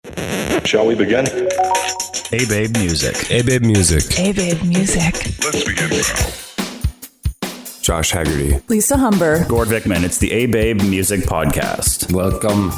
Shall we begin? aBabe Music. aBabe Music. aBabe Music. Let's begin now. Josh Haggerty. Lisa Humber. Gord Vickman. It's the aBabe Music Podcast. Welcome.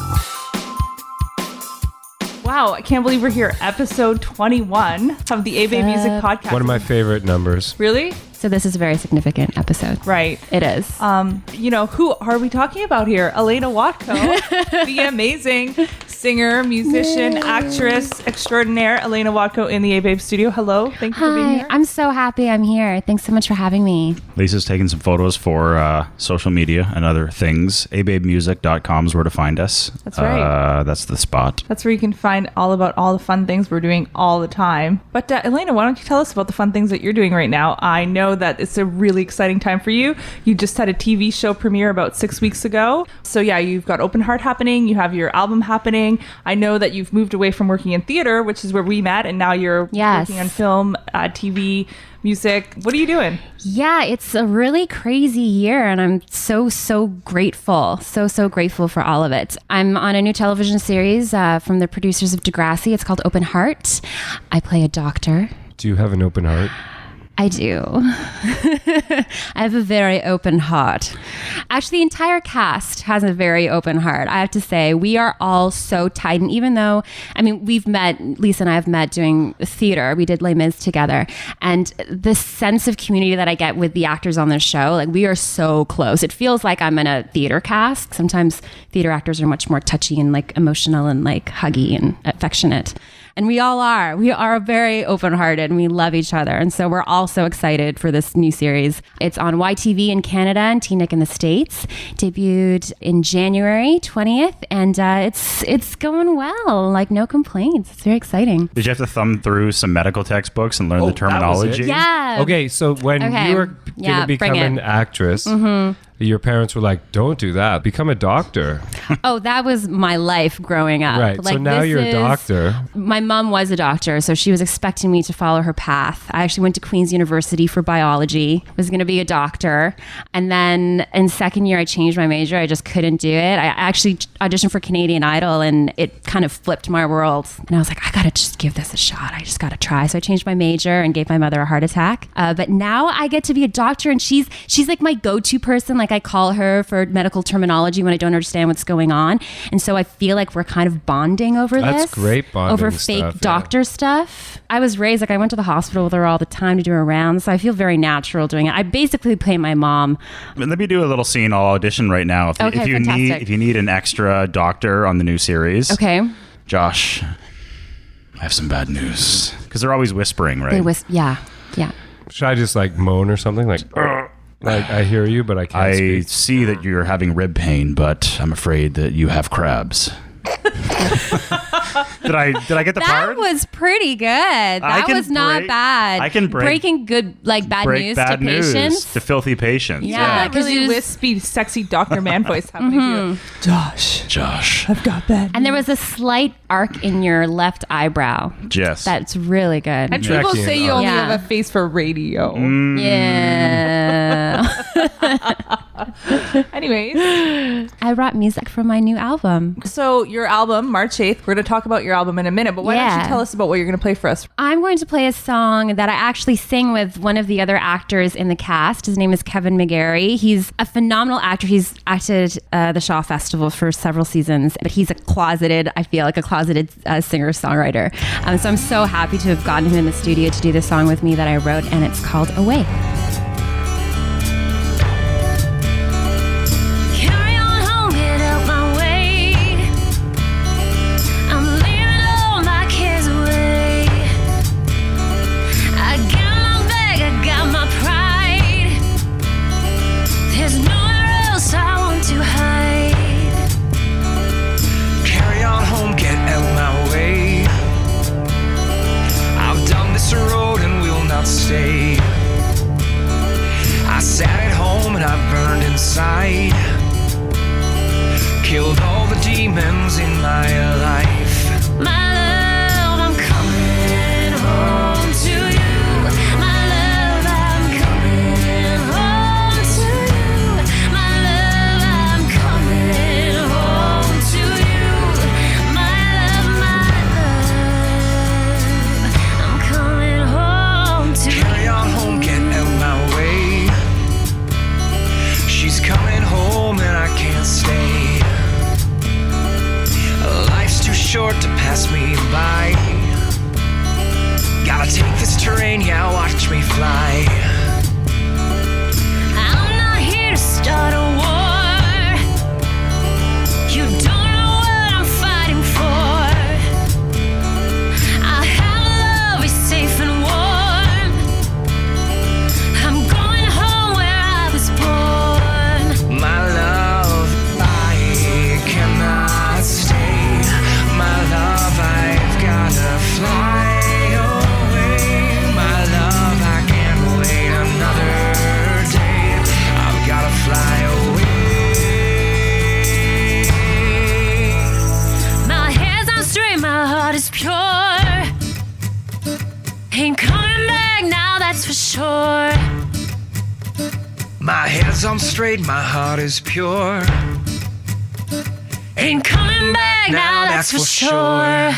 Wow, I can't believe we're here. Episode 21 of the aBabe Music Podcast. One of my favorite numbers. Really? So this is a very significant episode. Right. It is. Who are we talking about here? Elena Juatco, the amazing singer, musician, actress extraordinaire, Elena Juatco in the aBabe studio. Hello. Thank you for being Hi, here. I'm so happy I'm here. Thanks so much for having me. Lisa's taking some photos for social media and other things. ababemusic.com is where to find us. That's right. That's the spot. That's where you can find all about all the fun things we're doing all the time. But Elena, why don't you tell us about the fun things that you're doing right now? I know that it's a really exciting time for you. You just had a TV show premiere about 6 weeks ago. So yeah, you've got Open Heart happening. You have your album happening. I know that you've moved away from working in theater, which is where we met, and now you're working on film, TV, music. What are you doing? Yeah, it's a really crazy year, and I'm so grateful. So grateful for all of it. I'm on a new television series from the producers of Degrassi. It's called Open Heart. I play a doctor. Do you have an open heart? I do. I have a very open heart. Actually, the entire cast has a very open heart. I have to say, we are all so tight. And even though, we've met, Lisa and I have met doing theater. We did Les Mis together. And the sense of community that I get with the actors on this show, like we are so close. It feels like I'm in a theater cast. Sometimes theater actors are much more touchy and like emotional and like huggy and affectionate. And we all are. We are very open-hearted and we love each other. And so we're all so excited for this new series. It's on YTV in Canada and TNIC in the States. Debuted in January 20th. And it's going well. Like, no complaints. It's very exciting. Did you have to thumb through some medical textbooks and learn the terminology? Yeah. Okay, so when you were going to become an actress, your parents were like, don't do that. Become a doctor. Oh, that was my life growing up. Right. Like, so now you're a doctor. My mom was a doctor, so she was expecting me to follow her path. I actually went to Queen's University for biology, was going to be a doctor. And then in second year, I changed my major. I just couldn't do it. I actually auditioned for Canadian Idol, and it kind of flipped my world. And I was like, I got to just give this a shot. I just got to try. So I changed my major and gave my mother a heart attack. But now I get to be a doctor, and she's like my go-to person. Like, I call her for medical terminology when I don't understand what's going on. And so I feel like we're kind of bonding over this. That's great bonding over stuff, fake doctor stuff. I was raised, like I went to the hospital with her all the time to do her rounds. So I feel very natural doing it. I basically play my mom. Let me do a little scene. I'll audition right now. If you need an extra doctor on the new series. Okay. Josh, I have some bad news. Because they're always whispering, right? Yeah. Should I just like moan or something? Like I hear you, but I can't I speak. see that you're having rib pain, but I'm afraid that you have crabs. Did I get the part? That was pretty good. That was not bad. I can breaking good, like bad news to patients. To filthy patients. Yeah. That really wispy, sexy Dr. Man voice happening to you. Josh, I've got bad. And there was a slight arc in your left eyebrow. Yes. That's really good. And people Jackie say and you only Yeah. have a face for radio. Yeah. Anyways, I brought music from my new album. so your album, March 8th, we're going to talk about your album in a minute, but why don't you Yeah. tell us about what you're going to play for us? I'm going to play a song that I actually sing with one of the other actors in the cast. His name is Kevin McGarry. He's a phenomenal actor. He's acted the Shaw Festival for several seasons, but he's a closeted singer-songwriter. So I'm so happy to have gotten him in the studio to do this song with me that I wrote, and it's called Away. Road and will not stay. short to pass me by. Gotta take this terrain, yeah, watch me fly. I'm not here to start a war. You don't know what I'm fighting for. I'll have love is safe and warm. I'm going home where I was born. My love, I cannot stay. My love, I've gotta fly. Fly away. My head's on straight, my heart is pure. Ain't coming back now, that's for sure. My head's on straight, my heart is pure. Ain't coming back now, that's for sure.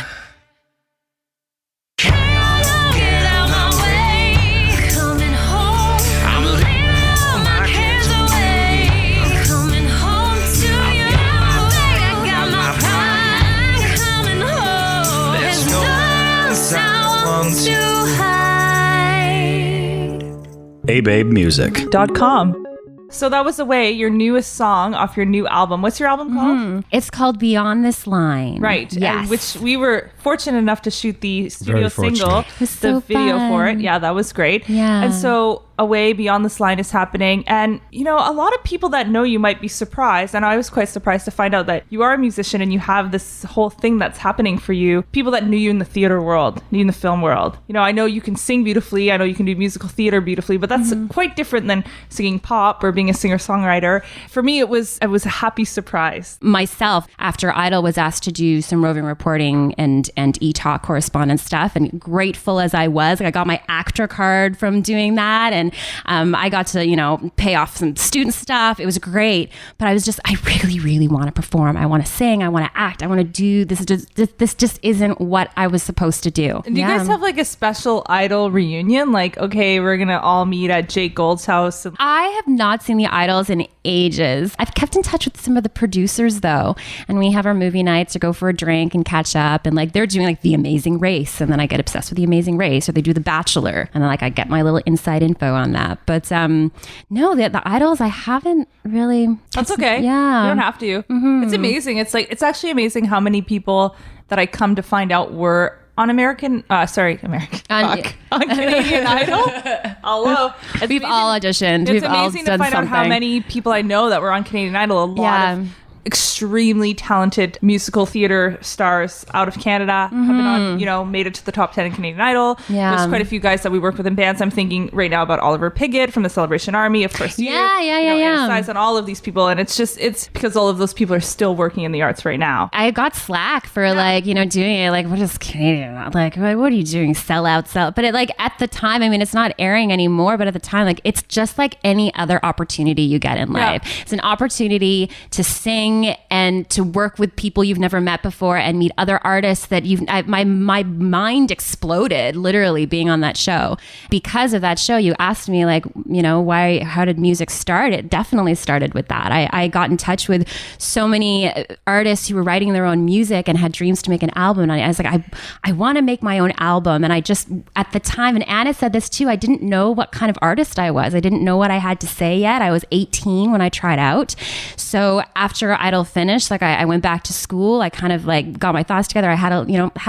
aBabemusic.com. So that was Away, your newest song off your new album. What's your album called? It's called Beyond This Line. Right. Yes. And which we were fortunate enough to shoot the studio Very single, fortunate. It was the so video for it. fun. Yeah, that was great. Yeah. And so Away, Beyond This Line is happening. And, you know, a lot of people that know you might be surprised. And I was quite surprised to find out that you are a musician and you have this whole thing that's happening for you. People that knew you in the theater world, knew you in the film world. You know, I know you can sing beautifully. I know you can do musical theater beautifully, but that's quite different than singing pop or being a singer-songwriter. For me, it was a happy surprise. Myself, after Idol, was asked to do some roving reporting and e-talk correspondence stuff, and grateful as I was, like I got my actor card from doing that, and I got to, you know, pay off some student stuff. It was great, but I was just, I really, really want to perform. I want to sing. I want to act. I want to do this. This just isn't what I was supposed to do. And do you guys have like a special Idol reunion? Like, okay, we're gonna all meet at Jake Gold's house. I have not seen the Idols in ages. I've kept in touch with some of the producers though, and we have our movie nights to go for a drink and catch up, and like they're doing like The Amazing Race, and then I get obsessed with The Amazing Race, or they do The Bachelor, and then like I get my little inside info on that. But no, the Idols I haven't really. That's okay. Yeah, you don't have to. It's amazing. It's like, it's actually amazing how many people that I come to find out were on Canadian Idol. Hello. It's We've amazing. all auditioned. It's We've all amazing to done find something. out how many people I know that were on Canadian Idol. A lot of extremely talented musical theater stars out of Canada have been on, you know, made it to the top 10 in Canadian Idol. Yeah. There's quite a few guys that we work with in bands. I'm thinking right now about Oliver Piggott from the Celebration Army, of course. Yeah. Anna Size and all of these people. And it's because all of those people are still working in the arts right now. I got slack for like, you know, doing it. Like, what is Canadian? Like, what are you doing? Sell out. But it, like, at the time, I mean, it's not airing anymore, but at the time, like, it's just like any other opportunity you get in life. Yeah. It's an opportunity to sing and to work with people you've never met before and meet other artists that my mind exploded literally being on that show. Because of that show, you asked me like, you know, how did music start? It definitely started with that. I got in touch with so many artists who were writing their own music and had dreams to make an album. And I was like, I want to make my own album. And I just, at the time, and Anna said this too, I didn't know what kind of artist I was. I didn't know what I had to say yet. I was 18 when I tried out. So after Idol finished, like I went back to school. I kind of like got my thoughts together. I had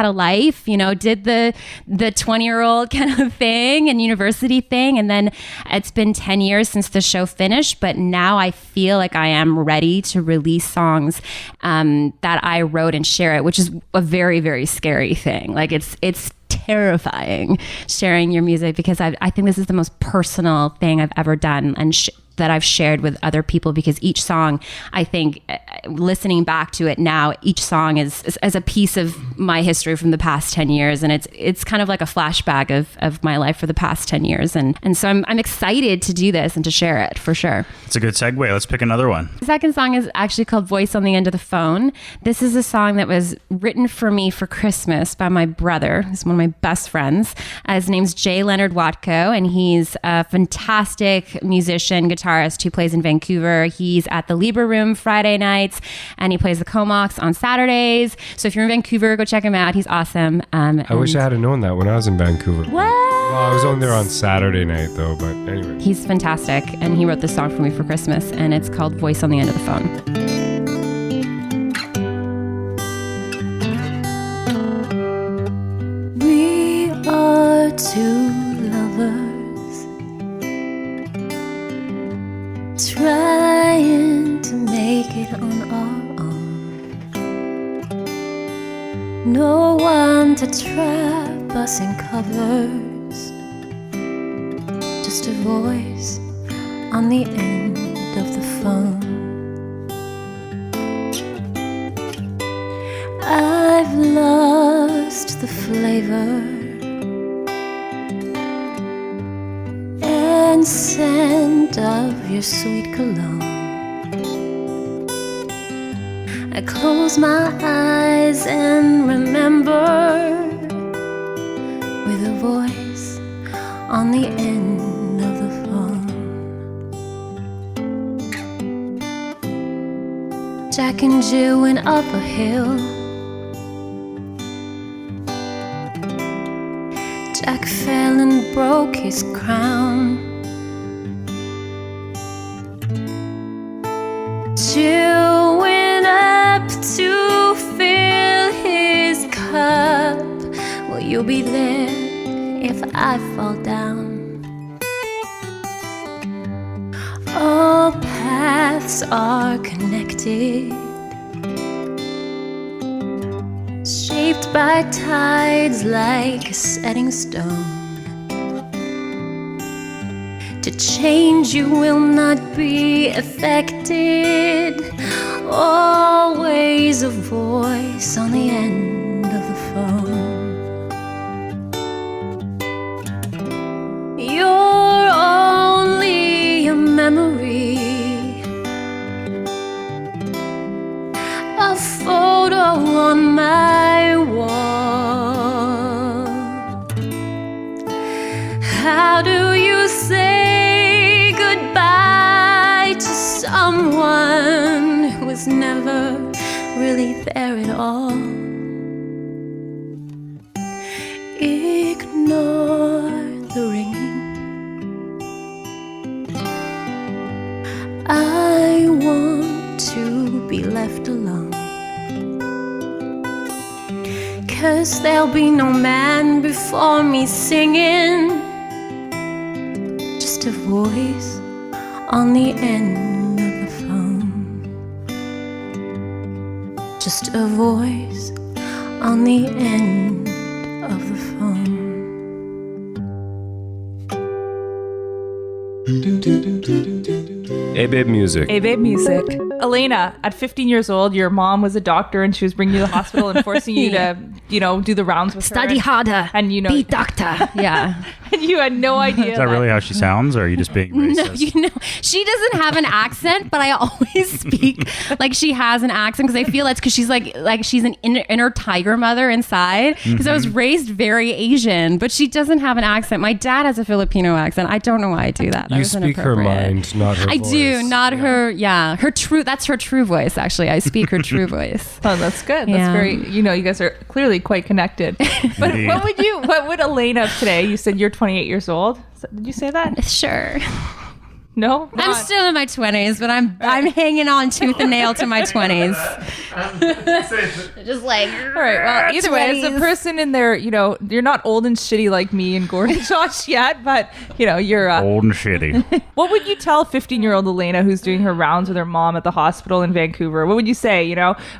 a life, you know, did the 20-year-old kind of thing and university thing. And then it's been 10 years since the show finished, but now I feel like I am ready to release songs that I wrote and share it, which is a very, very scary thing. Like it's terrifying sharing your music, because I think this is the most personal thing I've ever done and that I've shared with other people, because each song, I think, listening back to it now, each song is a piece of my history from the past 10 years. And it's kind of like a flashback of my life for the past 10 years. And so I'm excited to do this and to share it for sure. It's a good segue. Let's pick another one. The second song is actually called Voice on the End of the Phone. This is a song that was written for me for Christmas by my brother. He's one of my best friends. His name's Elena Juatco, and he's a fantastic musician, guitar guitarist who plays in Vancouver. He's at the Libra Room Friday nights, and he plays the Comox on Saturdays. So if you're in Vancouver, go check him out. He's awesome. I wish I had known that when I was in Vancouver. What? Well, I was only there on Saturday night, though, but anyway. He's fantastic, and he wrote this song for me for Christmas, and it's called Voice on the End of the Phone. We are two lovers trying to make it on our own. No one to trap us in covers, just a voice on the end of the phone. I've lost the flavor and scent of your sweet cologne. I close my eyes and remember with a voice on the end of the phone. Jack and Jill went up a hill. Jack fell and broke his crown. Jill went up to fill his cup. Will you be there if I fall down? All paths are connected, shaped by tides like a setting stone. To change you will not be affected. Always a voice on the end of the phone. You're only a memory, a photo on my wall. How do you say goodbye to someone who was never really there at all? Ignore the ringing. I want to be left alone, 'cause there'll be no man before me singing, just a voice on the end of the phone. Just a voice on the end of the phone. aBabe Music. aBabe Music. Elena, at 15 years old, your mom was a doctor and she was bringing you to the hospital and forcing you to, do the rounds with her. Study harder. And be doctor. Yeah. And you had no idea. Is that really how she sounds, or are you just being racist? No, she doesn't have an accent, but I always speak like she has an accent because I feel that's because she's like she's an inner tiger mother inside. Because I was raised very Asian, but she doesn't have an accent. My dad has a Filipino accent. I don't know why I do that. You speak her mind, not her voice. I do, not her. Yeah, her true. That's her true voice. Actually, I speak her true voice. Oh, that's good. That's very. You guys are clearly quite connected. But what would Elena of today? You said you're 28 years old. Did you say that? Sure. No, I'm still in my 20s, but I'm hanging on tooth and nail to my 20s. Just like, all right. Well, either way, as a person in there, you're not old and shitty like me and Gordon Josh yet, but you're old and shitty. What would you tell 15-year-old Elena who's doing her rounds with her mom at the hospital in Vancouver? What would you say?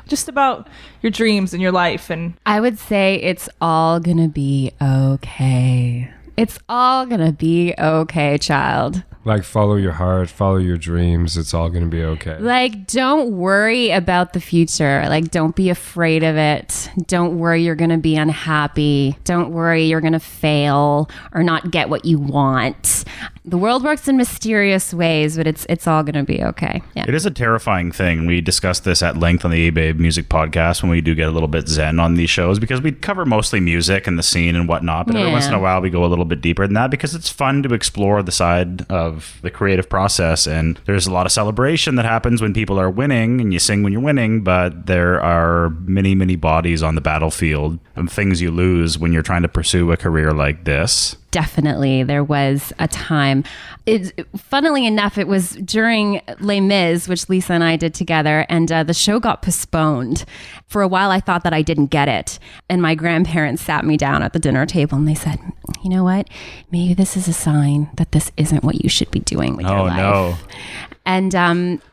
Just about your dreams and your life. And I would say it's all gonna be okay. It's all gonna be okay, child. Like, follow your heart, follow your dreams. It's all going to be okay. Like, don't worry about the future. Like, don't be afraid of it. Don't worry you're going to be unhappy. Don't worry you're going to fail or not get what you want. The world works in mysterious ways, but it's all going to be okay. Yeah. It is a terrifying thing. We discussed this at length on the aBabe Music Podcast when we do get a little bit zen on these shows, because we cover mostly music and the scene and whatnot, but every once in a while we go a little bit deeper than that because it's fun to explore the side of the creative process. And there's a lot of celebration that happens when people are winning, and you sing when you're winning, but there are many, many bodies on the battlefield and things you lose when you're trying to pursue a career like this. Definitely. There was a time. Funnily enough, it was during Les Mis, which Lisa and I did together, and the show got postponed. For a while, I thought that I didn't get it. And my grandparents sat me down at the dinner table and they said, you know what? Maybe this is a sign that this isn't what you should be doing with your life. Oh, no. And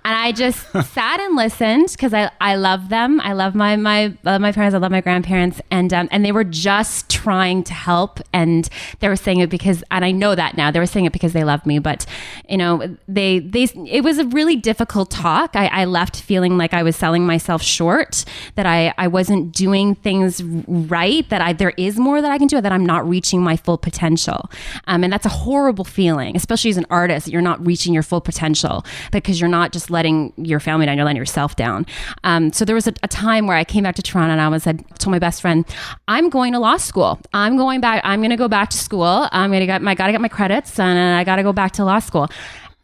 I just sat and listened because I love them. I love my parents. I love my grandparents, and they were just trying to help. And they were saying it because, and I know that now, they were saying it because they loved me. But you know, it was a really difficult talk. I left feeling like I was selling myself short, that I wasn't doing things right, that there is more that I can do, that I'm not reaching my full potential. And that's a horrible feeling, especially as an artist, that you're not reaching your full potential, because you're not just letting your family down, you're letting yourself down. So there was a time where I came back to Toronto and I told my best friend, I'm going to law school. I'm going to go back to school. I gotta get my credits and I gotta go back to law school.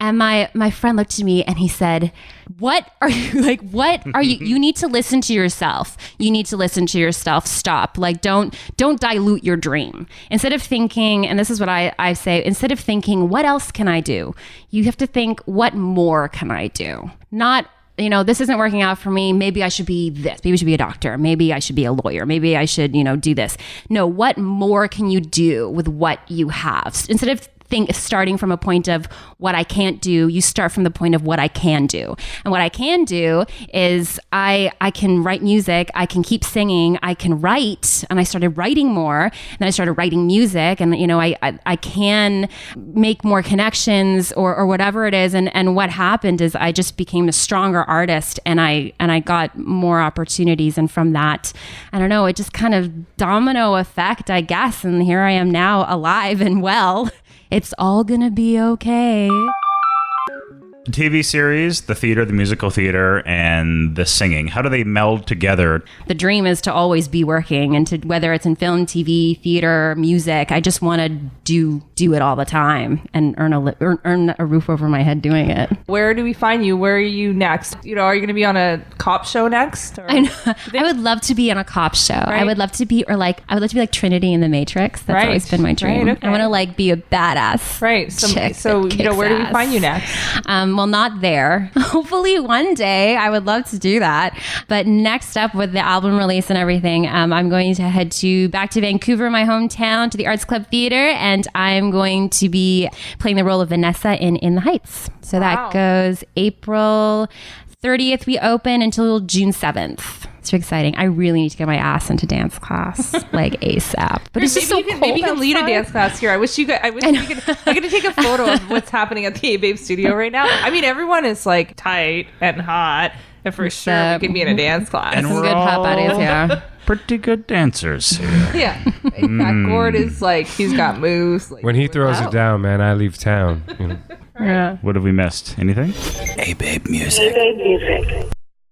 And my friend looked at me and he said, what are you, you need to listen to yourself. You need to listen to yourself. Stop. Like, don't dilute your dream. Instead of thinking, and this is what I say, instead of thinking, what else can I do? You have to think, what more can I do? Not, this isn't working out for me. Maybe I should be this. Maybe I should be a doctor. Maybe I should be a lawyer. Maybe I should, do this. No, what more can you do with what you have? Instead of starting from a point of what I can't do, you start from the point of what I can do. And what I can do is I can write music, I can keep singing, I can write, and I started writing more, and then I started writing music, and I can make more connections or whatever it is. And what happened is I just became a stronger artist, and I got more opportunities, and from that, I don't know, it just kind of domino effect, I guess, and here I am now, alive and well. It's all gonna be okay. The TV series, the theater, the musical theater, and the singing, how do they meld together? The dream is to always be working, and to whether it's in film, TV, theater, music, I just want to do it all the time and earn a roof over my head doing it. Where do we find you? Where are you next? Are you going to be on a cop show next? Or? I know. I would love to be on a cop show. Right. I would love to be like Trinity in the Matrix. That's always been my dream. Right, okay. I want to be a badass. Right. So where do we find you next? Well, not there. Hopefully one day I would love to do that. But next up, with the album release and everything, I'm going to head back to Vancouver, my hometown, to the Arts Club Theater, and I'm going to be playing the role of Vanessa in The Heights. So that goes April 30th we open until June 7th. It's exciting. I really need to get my ass into dance class ASAP. But it's just maybe you can lead a dance class here. I wish we could. I'm gonna take a photo of what's happening at the aBabe studio right now. I mean, everyone is tight and hot, and for sure we can be in a dance class. And some good hot bodies, yeah. Pretty good dancers here. Yeah. In fact, Gord is he's got moves. When he throws it down, man, I leave town. Yeah. What have we missed? Anything? aBabe Music.